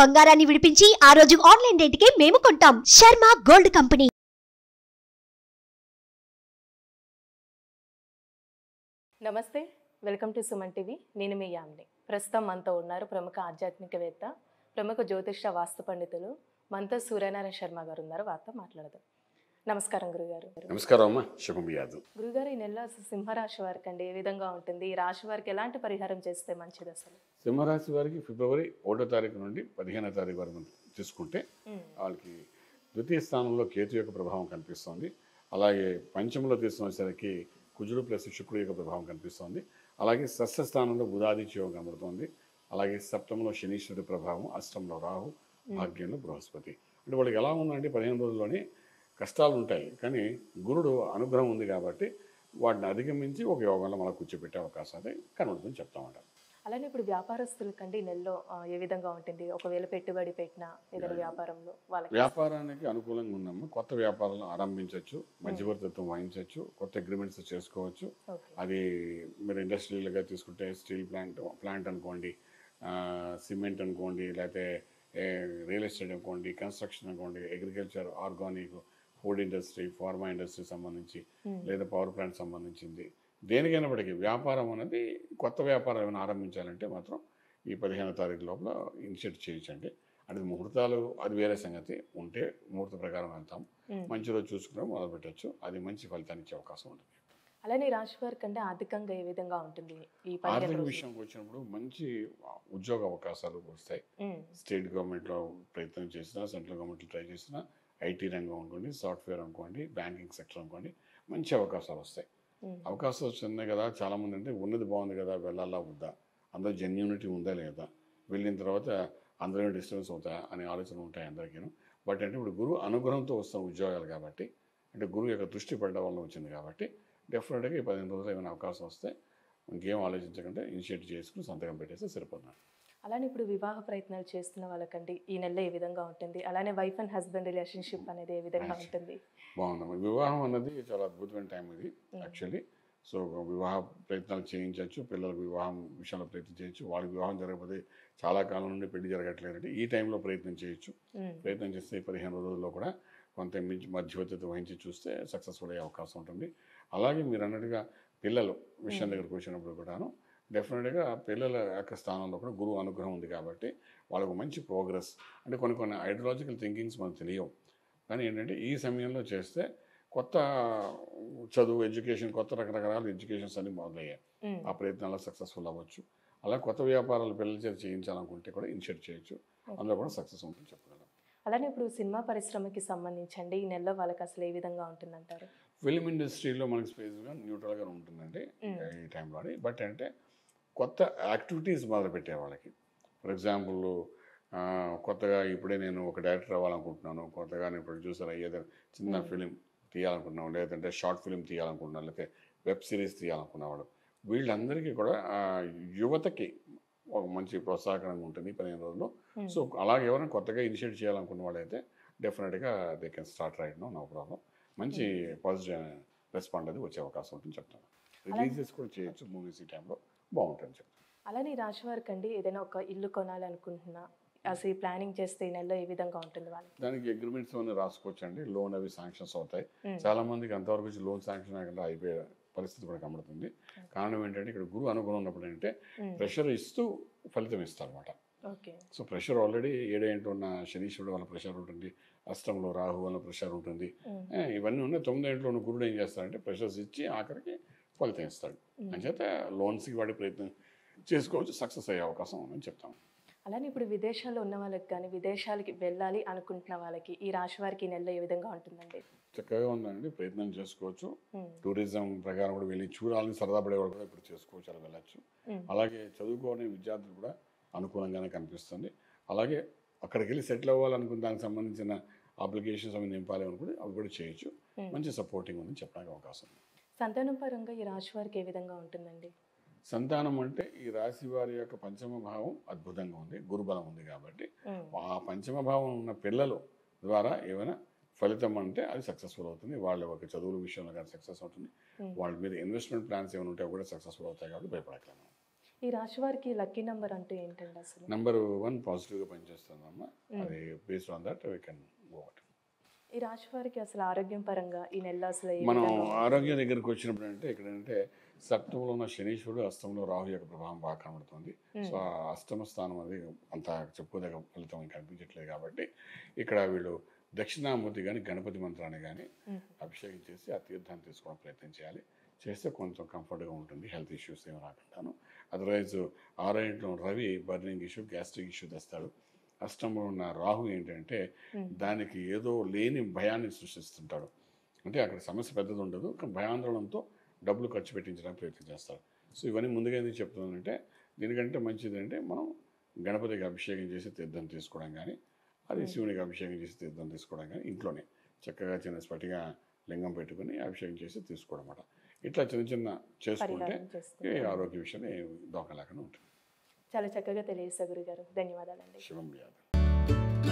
బంగారాన్ని విడిపించి ఆ రోజు ఆన్లైన్ రేటుకే మేము కొంటాం. Sharma gold company. నమస్తే, వెల్కమ్ టు సుమన్ టీవీ. నేను మీ యామిని. ప్రస్తుతం మనతో ఉన్నారు ప్రముఖ ఆధ్యాత్మికవేత్త, ప్రముఖ జ్యోతిష వాస్తు పండితులు మనతో సూర్యనారాయణ శర్మ గారు ఉన్నారు. వారితో మాట్లాడదాం. నమస్కారం గురుగారు. నమస్కారం అమ్మా, శుభం యాదు. గురుగారు, ఈ నెల సింహరాశి వారికి అండి ఏ విధంగా ఉంటుంది? ఈ రాశి వారికి ఎలాంటి పరిహారం చేస్తే మంచిది? అసలు సింహరాశి వారికి ఫిబ్రవరి 1వ తారీఖు నుండి 15వ తారీఖు వరకు మనం తీసుకుంటే వాళ్ళకి ద్వితీయ స్థానంలో కేతు యొక్క ప్రభావం కనిపిస్తుంది. అలాగే పంచమంలో తీసుకునేసరికి కుజుడు ప్లస్ శుక్రుడు యొక్క ప్రభావం కనిపిస్తుంది. అలాగే షష్ఠ స్థానంలో బుధాదిత్య యోగం కనబడుతుంది. అలాగే సప్తమంలో శనీశ్వరుడి ప్రభావం, అష్టంలో రాహు, భాగ్యంలో బృహస్పతి. అంటే వాళ్ళకి ఎలా ఉందంటే 15 రోజుల్లోనే కష్టాలు ఉంటాయి, కానీ గురుడు అనుగ్రహం ఉంది కాబట్టి వాటిని అధిగమించి ఒక యోగంలో మనకు కూర్చోబెట్టే అవకాశం అయితే కనబడుతుంది చెప్తామంట. అలానే ఇప్పుడు వ్యాపారస్తులకండి ఈ నెలలో ఏ విధంగా ఉంటుంది? ఒకవేళ పెట్టుబడి పెట్టిన ఏదైనా వ్యాపారంలో వాళ్ళకి వ్యాపారానికి అనుకూలంగా ఉన్నాము. కొత్త వ్యాపారాలను ఆరంభించవచ్చు, మధ్యవర్తిత్వం వహించవచ్చు, కొత్త అగ్రిమెంట్స్ చేసుకోవచ్చు. అది మీరు ఇండస్ట్రియల్గా తీసుకుంటే స్టీల్ ప్లాంట్ అనుకోండి, సిమెంట్ అనుకోండి, లేకపోతే రియల్ ఎస్టేట్ అనుకోండి, కన్స్ట్రక్షన్ అనుకోండి, agriculture, organic, food industry, pharma industry సంబంధించి, లేదా పవర్ ప్లాంట్ సంబంధించింది, దేనికైనప్పటికీ వ్యాపారం అనేది కొత్త వ్యాపారం ఏమైనా ఆరంభించాలంటే మాత్రం ఈ 15వ తారీఖు లోపల ఇనిషియేట్ చేయొచ్చండి. అంటే ముహూర్తాలు అది వేరే సంగతి, ఉంటే ముహూర్త ప్రకారం వెళ్తాం, మంచి రోజు చూసుకుని మొదలు పెట్టచ్చు. అది మంచి ఫలితాన్ని ఇచ్చే అవకాశం ఉంటుంది. అలానే రాశి వారికి అంటే ఆర్థికంగా ఏ విధంగా ఉంటుంది? ఈ ఆర్థిక విషయంకి వచ్చినప్పుడు మంచి ఉద్యోగ అవకాశాలు వస్తాయి. స్టేట్ గవర్నమెంట్లో ప్రయత్నం చేసినా, సెంట్రల్ గవర్నమెంట్లో ట్రై చేసినా, ఐటీ రంగం అనుకోండి, సాఫ్ట్వేర్ అనుకోండి, బ్యాంకింగ్ సెక్టర్ అనుకోండి, మంచి అవకాశాలు వస్తాయి. అవకాశాలు వచ్చినాయి కదా, చాలామంది అంటే ఉన్నది బాగుంది కదా, వెళ్ళాలా వద్దా, అందరూ జెన్యూనిటీ ఉందా లేదా, వెళ్ళిన తర్వాత అందరూ డిస్టర్బెన్స్ అవుతాయా అనే ఆలోచనలు ఉంటాయి అందరికీ. బట్ అంటే ఇప్పుడు గురువు అనుగ్రహంతో వస్తున్న ఉద్యోగాలు కాబట్టి, అంటే గురువు యొక్క దృష్టి పడడం వల్ల వచ్చింది కాబట్టి డెఫినెట్గా ఈ 15 రోజులు ఏమైనా అవకాశం వస్తే ఇంకేం ఆలోచించకుండా ఇనిషియేట్ చేసుకుని సంతకం పెట్టేస్తే సరిపోతున్నాను. అలానే ఇప్పుడు వివాహ ప్రయత్నాలు చేస్తున్న వాళ్ళకండి ఈ నెల ఏ విధంగా ఉంటుంది? అలానే వైఫ్ అండ్ హస్బెండ్ రిలేషన్షిప్ అనేది ఏ విధంగా ఉంటుంది? బాగుందమ్మా. వివాహం అన్నది చాలా అద్భుతమైన టైం ఇది యాక్చువల్లీ. సో వివాహ ప్రయత్నాలు చేయించవచ్చు, పిల్లలకు వివాహం విషయంలో ప్రయత్నం చేయొచ్చు. వాళ్ళకి వివాహం జరగకపోతే చాలా కాలం నుండి పెళ్లి జరగట్లేదంటే ఈ టైంలో ప్రయత్నం చేయొచ్చు. ప్రయత్నం చేస్తే 15 రోజుల్లో కూడా కొంత మధ్యవర్తిత్వం వహించి చూస్తే సక్సెస్ఫుల్ అయ్యే అవకాశం ఉంటుంది. అలాగే మీరు అన్నట్టుగా పిల్లలు విషయం దగ్గరకు వచ్చినప్పుడు కూడాను డెఫినెట్గా పిల్లల యొక్క స్థానంలో కూడా గురువు అనుగ్రహం ఉంది కాబట్టి వాళ్ళకు మంచి ప్రోగ్రెస్, అంటే కొన్ని ఐడియాలజికల్ థింకింగ్స్ మనకు తెలియవు, కానీ ఏంటంటే ఈ సమయంలో చేస్తే కొత్త చదువు, ఎడ్యుకేషన్, కొత్త రకరకాల ఎడ్యుకేషన్స్ అన్ని మొదలయ్యాయి. ఆ ప్రయత్నాల్లో సక్సెస్ఫుల్ అవ్వచ్చు. అలా కొత్త వ్యాపారాలు పిల్లల చేత చేయించాలనుకుంటే కూడా ఇనిషియేట్ చేయొచ్చు, అందులో కూడా సక్సెస్ ఉంటుంది చెప్పగలం. అలానే ఇప్పుడు సినిమా పరిశ్రమకి సంబంధించండి ఈ నెలలో వాళ్ళకి అసలు ఏ విధంగా ఉంటుందంటారు? ఫిల్మ్ ఇండస్ట్రీలో మనకి స్పేస్గా న్యూట్రల్గా ఉంటుందండి ఈ టైంలో. బట్ అంటే కొత్త యాక్టివిటీస్ మొదలుపెట్టే వాళ్ళకి, ఫర్ ఎగ్జాంపుల్ కొత్తగా ఇప్పుడే నేను ఒక డైరెక్టర్ అవ్వాలనుకుంటున్నాను, కొత్తగా నేను ప్రొడ్యూసర్ అయ్యేది చిన్న ఫిలిం తీయాలనుకుంటున్నాను, లేదంటే షార్ట్ ఫిలిం తీయాలనుకుంటున్నాను, లేకపోతే వెబ్ సిరీస్ తీయాలనుకున్నవాడు, వీళ్ళందరికీ కూడా యువతకి ఒక మంచి ప్రోత్సాహకరంగా ఉంటుంది 15 రోజుల్లో. సో అలాగే ఎవరైనా కొత్తగా ఇనిషియేట్ చేయాలనుకున్న వాళ్ళైతే డెఫినెట్గా they can start right no problem. మంచి పాజిటివ్ రెస్పాండ్ అది వచ్చే అవకాశం ఉంటుంది చెప్తాను. రిలీజెస్ కూడా చేయొచ్చు మూవీస్ ఈ టైంలో, బాగుంటుంది చెప్తాను. అలానే ఈ రాశి వారికి అండి ఏదైనా ఒక ఇల్లు కొనాలనుకుంటున్నా అసలు ప్లానింగ్ చేస్తే ఈ నెలలో ఏ విధంగా ఉంటుంది వాళ్ళకి? దానికి అగ్రిమెంట్స్ అన్నీ రాసుకోవచ్చు అండి, లోన్ అవి శాంక్షన్స్ అవుతాయి. చాలా మందికి అంతవరకు లోన్ శాంక్షన్ అయ్యకుండా అయిపోయే పరిస్థితి కూడా కనబడుతుంది. కారణం ఏంటంటే ఇక్కడ గురువు అనుగుణం ఉన్నప్పుడు ఏంటంటే ప్రెషర్ ఇస్తూ ఫలితం ఇస్తారన్నమాట. సో ప్రెషర్ ఆల్రెడీ 7 ఏంటి ఉన్న శనీశ్వరుడు వల్ల ప్రెషర్ ఉంటుంది, అష్టంలో రాహు వల్ల ప్రెషర్ ఉంటుంది, ఇవన్నీ ఉన్నాయి. 9 ఏంట్లో ఉన్న గురుడు ఏం చేస్తాడంటే ప్రెషర్స్ ఇచ్చి ఆఖరికి ఫలితం ఇస్తాడు. అంచేత లోన్స్కి వాడి ప్రయత్నం చేసుకోవచ్చు, సక్సెస్ అయ్యే అవకాశం ఉందని చెప్తాము. అలానే ఇప్పుడు విదేశాల్లో ఉన్న వాళ్ళకి కానీ విదేశాలకి వెళ్ళాలి అనుకుంటున్న వాళ్ళకి ఈ రాశి వారికి ఈ నెలలో ఏ విధంగా ఉంటుందండి? చక్కగా ఉందండి, ప్రయత్నం చేసుకోవచ్చు. టూరిజం ప్రకారం కూడా వెళ్ళి చూడాలని సరదా పడేవాళ్ళు కూడా ఇప్పుడు చేసుకోవచ్చు, అలా వెళ్ళచ్చు. అలాగే చదువుకోని విద్యార్థులు కూడా అనుకూలంగానే కనిపిస్తుంది. అలాగే అక్కడికి వెళ్ళి సెటిల్ అవ్వాలనుకున్న దానికి సంబంధించిన అప్లికేషన్స్ అవి నింపాలి అనుకుంటే అవి కూడా చేయొచ్చు. మంచి సపోర్టింగ్ ఉందని చెప్పడానికి అవకాశం ఉంది. సంతానం పరంగా ఈ రాశి వారికి ఏ విధంగా ఉంటుందండి? సంతానం అంటే ఈ రాశి వారి యొక్క పంచమ భావం అద్భుతంగా ఉంది, గురుబలం ఉంది కాబట్టి ఆ పంచమ భావం ఉన్న పిల్లలు ద్వారా ఏమైనా ఫలితం అంటే అది సక్సెస్ఫుల్ అవుతుంది. వాళ్ళ యొక్క చదువుల విషయంలో కానీ సక్సెస్ అవుతుంది. వాళ్ళ మీద ఇన్వెస్ట్మెంట్ ప్లాన్స్ ఏమైనా ఉంటే కూడా సక్సెస్ఫుల్ అవుతాయి కాబట్టి భయపడట్లేదు. ఈ రాశి వారికి లక్కీ నెంబర్ అంటే ఏంటండి అసలు? నెంబర్ 1 పాజిటివ్గా పనిచేస్తుందమ్మా. అది based on that we can go out. ఈ రాశి వారికి అసలు ఆరోగ్యం పరంగా ఈ నెల అసలు ఏ మనం విధంగా ఉంది? ఆరోగ్యం దగ్గరికి వచ్చినప్పుడు అంటే ఇక్కడ ఏంటంటే సప్తమంలో ఉన్న శనీశ్వరుడు, అష్టంలో రాహు యొక్క ప్రభావం బాగా కనబడుతుంది. సో ఆ అష్టమ స్థానం అది అంత చెప్పుకోదగ్గ ఫలితం ఇంకా కనిపించట్లేదు కాబట్టి ఇక్కడ వీళ్ళు దక్షిణామూర్తి కానీ గణపతి మంత్రాన్ని కానీ అభిషేకం చేసి ఆ తీర్థాన్ని తీసుకోవడం ప్రయత్నం చేయాలి. చేస్తే కొంచెం కంఫర్ట్గా ఉంటుంది, హెల్త్ ఇష్యూస్ ఏమి రాకుండాను. అదర్వైజ్ 6 ఇంట్లో Ravi burning issue, gastric issue తెస్తాడు. అష్టంలో ఉన్న రాహు ఏంటంటే దానికి ఏదో లేని భయాన్ని సృష్టిస్తుంటాడు. అంటే అక్కడ సమస్య పెద్దది ఉండదు, కానీ భయాందోళనతో డబ్బులు ఖర్చు పెట్టించడానికి ప్రయత్నం చేస్తాడు. సో ఇవన్నీ ముందుగా ఎందుకు చెప్తున్నానంటే దీనికంటే మంచిది అంటే మనం గణపతికి అభిషేకం చేసి తీర్థం తీసుకోవడం కానీ, అది శివునికి అభిషేకం చేసి తీర్థం తీసుకోవడం కానీ, ఇంట్లోనే చక్కగా చిన్న స్ఫటిగా లింగం పెట్టుకుని అభిషేకం చేసి తీసుకోవడం అన్నమాట. ఇట్లా చిన్న చిన్న చేసుకుంటే పరిహారం చేసుకుంటే. ఏ ఆరోగ్య విషయం దోక లేకుండా ఉంటుంది. చాలా చక్కగా తెలియజేశారు గురుగారు. ధన్యవాదాలండి. శివం యాదవ్.